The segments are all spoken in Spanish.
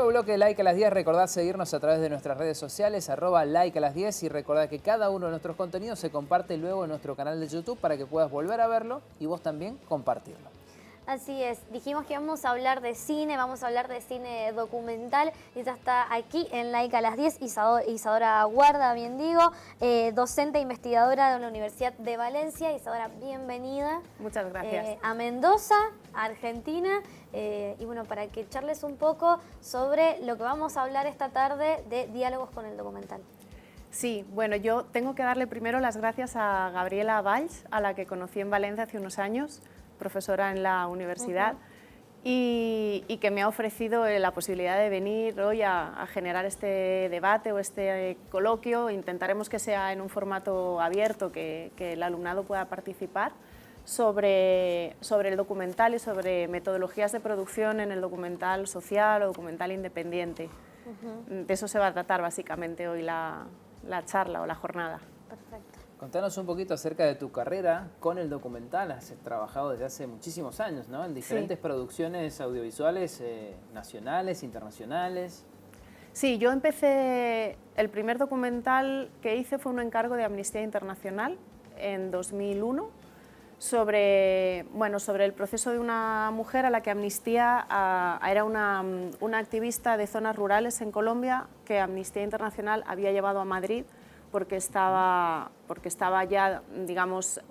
bloque de Like a las 10. Recordad seguirnos a través de nuestras redes sociales, @like a las 10, y recordad que cada uno de nuestros contenidos se comparte luego en nuestro canal de YouTube para que puedas volver a verlo y vos también compartirlo. Así es, dijimos que vamos a hablar de cine, vamos a hablar de cine documental, y ya está aquí en Like a las 10 Isadora Guarda, bien digo, docente e investigadora de la Universidad de Valencia. Isadora, bienvenida. Muchas gracias. A Mendoza, Argentina, y bueno, para que charles un poco sobre lo que vamos a hablar esta tarde de diálogos con el documental. Sí, bueno, yo tengo que darle primero las gracias a Gabriela Valls, a la que conocí en Valencia hace unos años, profesora en la universidad, y que me ha ofrecido la posibilidad de venir hoy a generar este debate o este coloquio. Intentaremos que sea en un formato abierto, que el alumnado pueda participar, sobre el documental y sobre metodologías de producción en el documental social o documental independiente. De eso se va a tratar básicamente hoy la charla o la jornada. Perfecto. Contanos un poquito acerca de tu carrera con el documental. Has trabajado desde hace muchísimos años, ¿no? En diferentes producciones audiovisuales nacionales, internacionales. Sí, yo empecé, el primer documental que hice fue un encargo de Amnistía Internacional en 2001 sobre el proceso de una mujer a la que Amnistía era una activista de zonas rurales en Colombia que Amnistía Internacional había llevado a Madrid porque estaba ya, digamos,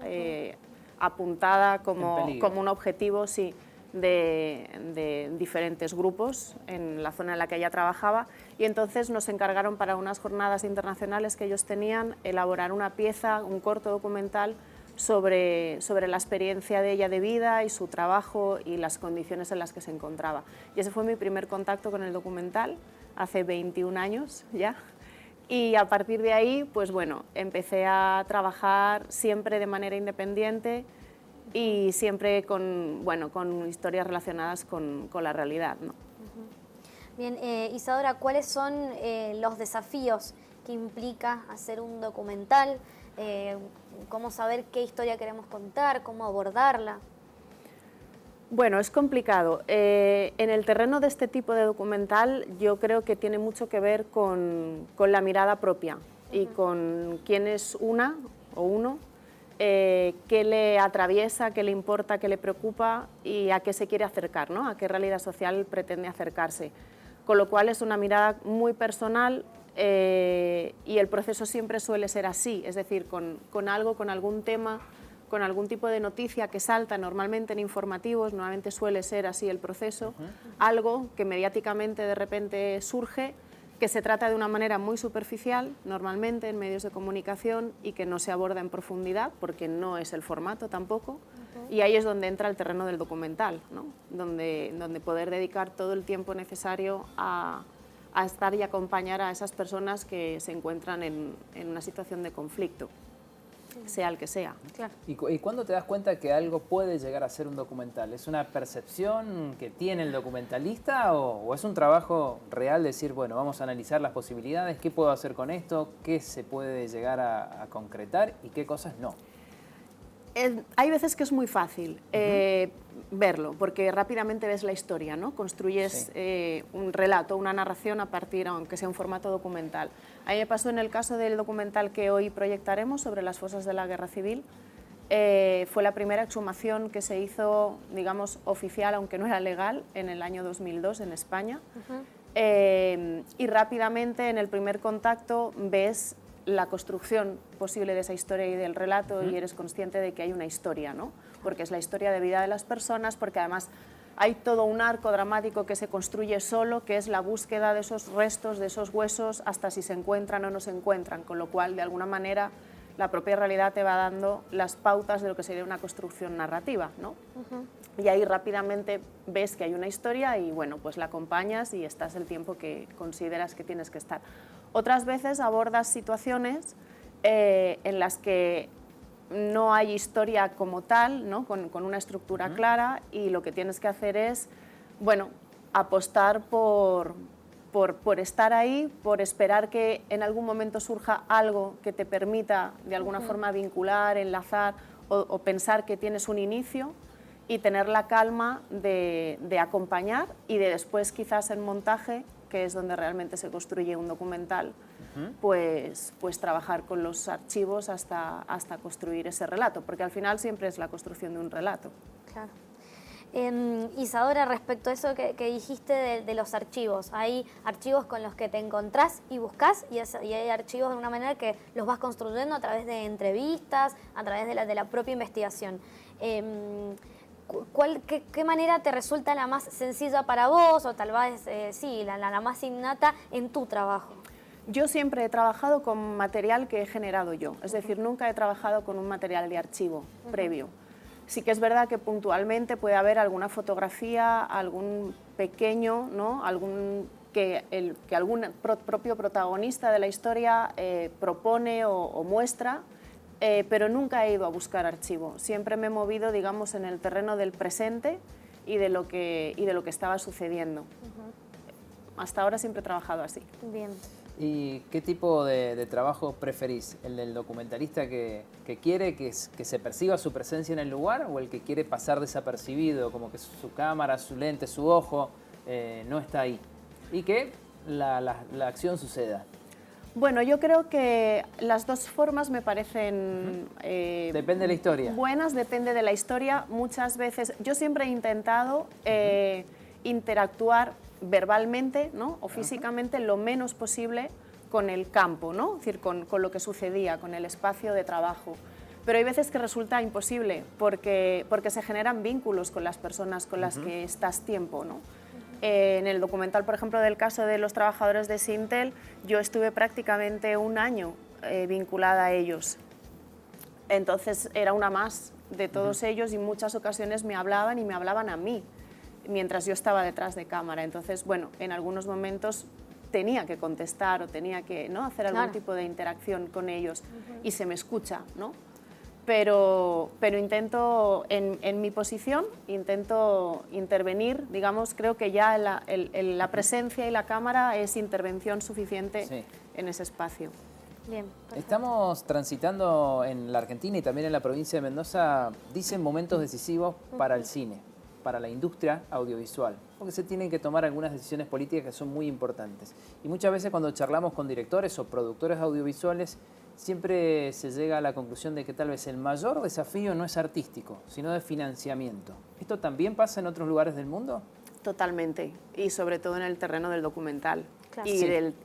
apuntada como un objetivo, sí, de diferentes grupos en la zona en la que ella trabajaba, y entonces nos encargaron para unas jornadas internacionales que ellos tenían elaborar una pieza, un corto documental sobre la experiencia de ella de vida y su trabajo y las condiciones en las que se encontraba. Y ese fue mi primer contacto con el documental, hace 21 años ya. Y a partir de ahí, pues bueno, empecé a trabajar siempre de manera independiente y siempre con historias relacionadas con la realidad, ¿no? Bien, Isadora, ¿cuáles son los desafíos que implica hacer un documental? ¿Cómo saber qué historia queremos contar? ¿Cómo abordarla? Bueno, es complicado. En el terreno de este tipo de documental yo creo que tiene mucho que ver con la mirada propia y con quién es una o uno, qué le atraviesa, qué le importa, qué le preocupa y a qué se quiere acercar, ¿no? A qué realidad social pretende acercarse. Con lo cual es una mirada muy personal y el proceso siempre suele ser así, es decir, con algún tema, con algún tipo de noticia que salta normalmente en informativos, normalmente suele ser así el proceso, algo que mediáticamente de repente surge, que se trata de una manera muy superficial, normalmente en medios de comunicación, y que no se aborda en profundidad, porque no es el formato tampoco, y ahí es donde entra el terreno del documental, ¿no? donde poder dedicar todo el tiempo necesario a estar y acompañar a esas personas que se encuentran en una situación de conflicto, sea el que sea. Claro. ¿Y cuándo te das cuenta que algo puede llegar a ser un documental? ¿Es una percepción que tiene el documentalista o es un trabajo real de decir, bueno, vamos a analizar las posibilidades, qué puedo hacer con esto, qué se puede llegar a concretar y qué cosas no? Hay veces que es muy fácil verlo, porque rápidamente ves la historia, ¿no? Construyes un relato, una narración a partir, aunque sea un formato documental. A mí me pasó en el caso del documental que hoy proyectaremos sobre las fosas de la Guerra Civil. Fue la primera exhumación que se hizo, digamos, oficial, aunque no era legal, en el año 2002 en España. Y rápidamente en el primer contacto ves la construcción posible de esa historia y del relato y eres consciente de que hay una historia, ¿no? Porque es la historia de vida de las personas, porque además hay todo un arco dramático que se construye solo, que es la búsqueda de esos restos, de esos huesos, hasta si se encuentran o no se encuentran, con lo cual, de alguna manera, la propia realidad te va dando las pautas de lo que sería una construcción narrativa, ¿no? Y ahí rápidamente ves que hay una historia y, bueno, pues la acompañas y estás el tiempo que consideras que tienes que estar. Otras veces abordas situaciones en las que no hay historia como tal, ¿no? con una estructura clara, y lo que tienes que hacer es, bueno, apostar por estar ahí, por esperar que en algún momento surja algo que te permita de alguna forma vincular, enlazar o pensar que tienes un inicio, y tener la calma de acompañar y de después quizás en montaje que es donde realmente se construye un documental, pues trabajar con los archivos hasta construir ese relato, porque al final siempre es la construcción de un relato. Claro. Isadora, respecto a eso que dijiste de los archivos, hay archivos con los que te encontrás y buscás y hay archivos de una manera que los vas construyendo a través de entrevistas, a través de la propia investigación. ¿Qué manera te resulta la más sencilla para vos o tal vez sí, la más innata en tu trabajo? Yo siempre he trabajado con material que he generado yo, es decir, nunca he trabajado con un material de archivo previo. Sí que es verdad que puntualmente puede haber alguna fotografía, algún pequeño, ¿no? que algún propio protagonista de la historia propone o muestra, pero nunca he ido a buscar archivo. Siempre me he movido, digamos, en el terreno del presente y de lo que estaba sucediendo. Hasta ahora siempre he trabajado así. Bien. ¿Y qué tipo de trabajo preferís? ¿El del documentalista que quiere que se perciba su presencia en el lugar o el que quiere pasar desapercibido, como que su cámara, su lente, su ojo no está ahí y que la acción suceda? Bueno, yo creo que las dos formas me parecen depende de la historia. Buenas, depende de la historia. Muchas veces, yo siempre he intentado interactuar verbalmente, ¿no? O físicamente lo menos posible con el campo, ¿no? Es decir, con lo que sucedía, con el espacio de trabajo. Pero hay veces que resulta imposible porque se generan vínculos con las personas con las que estás tiempo, ¿no? En el documental, por ejemplo, del caso de los trabajadores de Syntel, yo estuve prácticamente un año vinculada a ellos. Entonces era una más de todos ellos y en muchas ocasiones me hablaban y me hablaban a mí mientras yo estaba detrás de cámara. Entonces, bueno, en algunos momentos tenía que contestar o tenía que, ¿no?, hacer algún tipo de interacción con ellos y se me escucha, ¿no? Pero intento, en mi posición, intento intervenir, digamos, creo que ya la presencia y la cámara es intervención suficiente en ese espacio. Bien, estamos transitando en la Argentina y también en la provincia de Mendoza, dicen momentos decisivos para el cine, para la industria audiovisual, porque se tienen que tomar algunas decisiones políticas que son muy importantes. Y muchas veces cuando charlamos con directores o productores audiovisuales, siempre se llega a la conclusión de que tal vez el mayor desafío no es artístico, sino de financiamiento. ¿Esto también pasa en otros lugares del mundo? Totalmente, y sobre todo en el terreno del documental. Claro.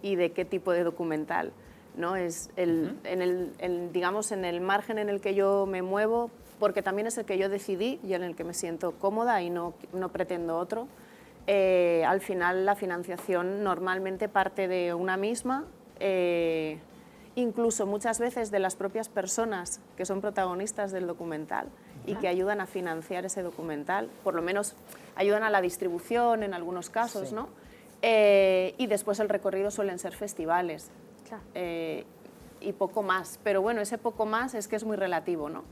Y de qué tipo de documental, ¿no? Es digamos, en el margen en el que yo me muevo, porque también es el que yo decidí y en el que me siento cómoda y no pretendo otro. Al final la financiación normalmente parte de una misma, incluso muchas veces de las propias personas que son protagonistas del documental y que ayudan a financiar ese documental, por lo menos ayudan a la distribución en algunos casos, ¿no? Y después el recorrido suelen ser festivales. Claro. Y poco más, pero bueno, ese poco más es que es muy relativo, ¿no?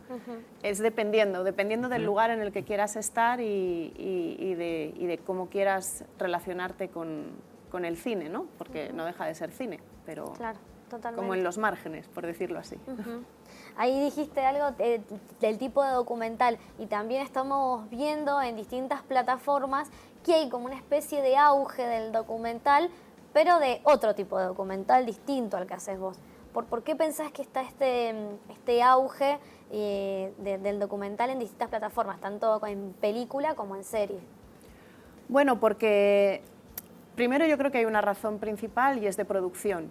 Es dependiendo del lugar en el que quieras estar y de cómo quieras relacionarte con el cine, ¿no? Porque no deja de ser cine, pero claro, totalmente. Como en los márgenes, por decirlo así. Ahí dijiste algo del tipo de documental y también estamos viendo en distintas plataformas que hay como una especie de auge del documental, pero de otro tipo de documental distinto al que haces vos. ¿Por qué pensás que está este auge del documental en distintas plataformas, tanto en película como en serie? Bueno, porque primero yo creo que hay una razón principal y es de producción.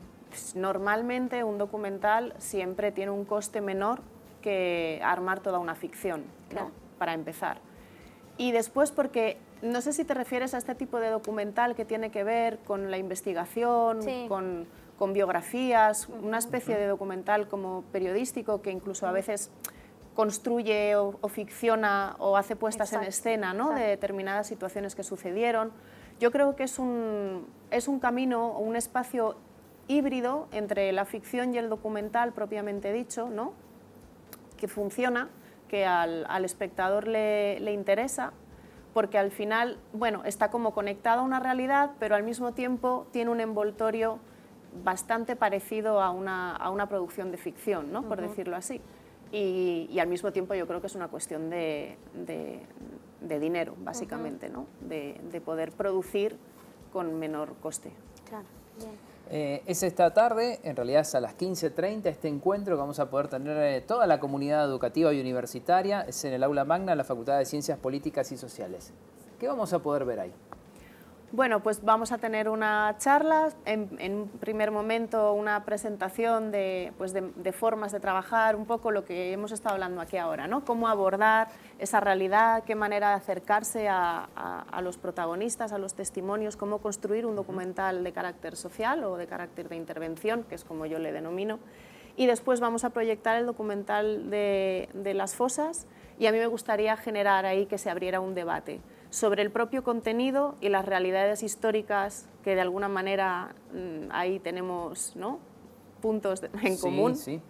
Normalmente un documental siempre tiene un coste menor que armar toda una ficción, ¿no? Claro. Para empezar. Y después porque, no sé si te refieres a este tipo de documental que tiene que ver con la investigación, sí, con biografías, una especie de documental como periodístico que incluso a veces construye o ficciona o hace puestas en escena, ¿no?, de determinadas situaciones que sucedieron. Yo creo que es un camino o un espacio híbrido entre la ficción y el documental propiamente dicho, ¿no?, que funciona, que al espectador le interesa, porque al final, bueno, está como conectado a una realidad, pero al mismo tiempo tiene un envoltorio bastante parecido a una producción de ficción, ¿no?, por decirlo así. Y al mismo tiempo yo creo que es una cuestión de dinero, básicamente, ¿no?, de poder producir con menor coste. Claro, bien. Es esta tarde, en realidad es a las 15:30 este encuentro que vamos a poder tener toda la comunidad educativa y universitaria. Es en el aula magna de la Facultad de Ciencias Políticas y Sociales. ¿Qué vamos a poder ver ahí? Bueno, pues vamos a tener una charla, en un primer momento una presentación de formas de trabajar, un poco lo que hemos estado hablando aquí ahora, ¿no? Cómo abordar esa realidad, qué manera de acercarse a los protagonistas, a los testimonios, cómo construir un documental de carácter social o de carácter de intervención, que es como yo le denomino. Y después vamos a proyectar el documental de las fosas y a mí me gustaría generar ahí que se abriera un debate sobre el propio contenido y las realidades históricas que de alguna manera ahí tenemos, ¿no?, puntos en común. Sí.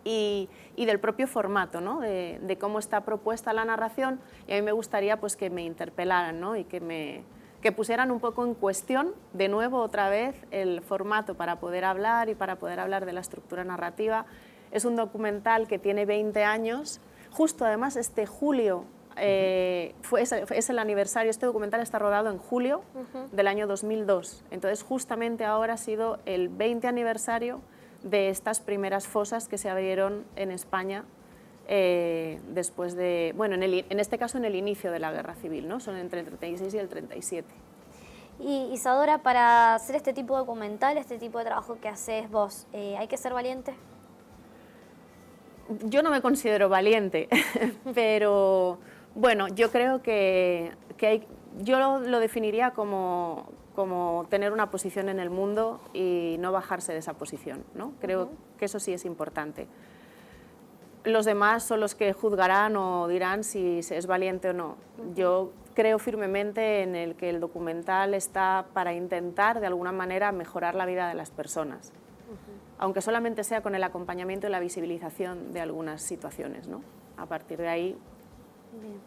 Y del propio formato, ¿no?, de cómo está propuesta la narración, y a mí me gustaría pues que me interpelaran, ¿no?, y que pusieran un poco en cuestión de nuevo otra vez el formato para poder hablar y para poder hablar de la estructura narrativa. Es un documental que tiene 20 años, justo además este julio es el aniversario. Este documental está rodado en julio del año 2002, entonces justamente ahora ha sido el 20 aniversario de estas primeras fosas que se abrieron en España después de, bueno, en este caso en el inicio de la Guerra Civil, ¿no? Son entre el 36 y el 37. Y Isadora, para hacer este tipo de documental, este tipo de trabajo que haces vos, ¿hay que ser valiente? Yo no me considero valiente, pero bueno, yo creo que yo lo definiría como tener una posición en el mundo y no bajarse de esa posición, ¿no? Creo que eso sí es importante. Los demás son los que juzgarán o dirán si se es valiente o no. Yo creo firmemente en el que el documental está para intentar de alguna manera mejorar la vida de las personas, aunque solamente sea con el acompañamiento y la visibilización de algunas situaciones, ¿no? A partir de ahí... Bien.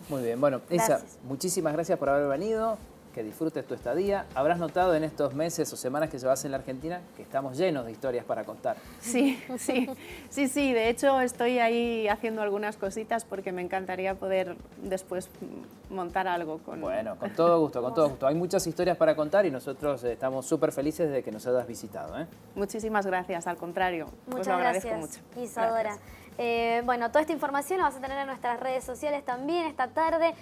Muy bien, bueno, Isa, muchísimas gracias por haber venido, que disfrutes tu estadía. Habrás notado en estos meses o semanas que llevas en la Argentina que estamos llenos de historias para contar. Sí, de hecho estoy ahí haciendo algunas cositas porque me encantaría poder después montar algo con... Bueno, con todo gusto, con todo gusto. Hay muchas historias para contar y nosotros estamos súper felices de que nos hayas visitado, ¿eh? Muchísimas gracias, al contrario. Muchas lo agradezco gracias, mucho. Isadora. Gracias. Bueno, toda esta información la vas a tener en nuestras redes sociales también esta tarde,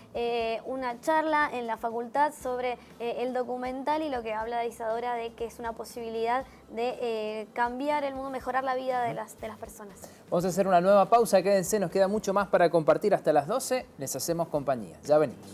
una charla en la facultad sobre el documental y lo que habla de Isadora de que es una posibilidad de cambiar el mundo, mejorar la vida de las personas. Vamos a hacer una nueva pausa, quédense, nos queda mucho más para compartir hasta las 12, les hacemos compañía, ya venimos.